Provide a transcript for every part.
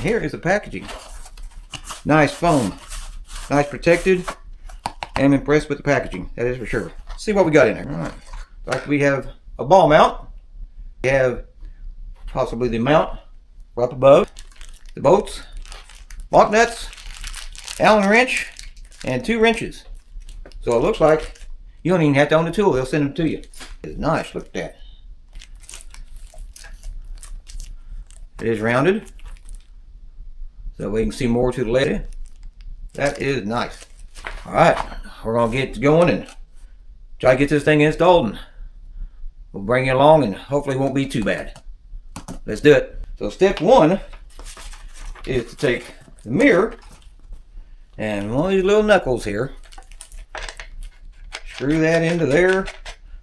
here is the packaging. Nice foam. Nice protected. I'm impressed with the packaging, that is for sure. Let's see what we got in there. All right. Like we have a ball mount. We have possibly the mount right up above. The bolts, lock nuts, Allen wrench, and 2 wrenches. So it looks like you don't even have to own the tool. They'll send them to you. It's nice. Look at that. It is rounded, so we can see more to the left. That is nice. All right, we're gonna get going and try to get this thing installed, and we'll bring you along, and hopefully it won't be too bad. Let's do it. So step 1 is to take the mirror and one of these little knuckles here. Screw that into there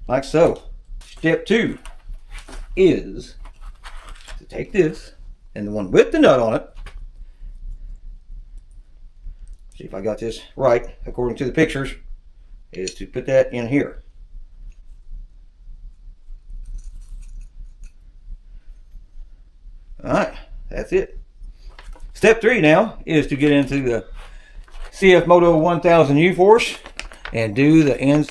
like so. Step 2 is to take this and the one with the nut on it. See if I got this right according to the pictures, is to put that in here. Alright, that's it. Step 3 now is to get into the CF Moto 1000 Uforce and do the ends.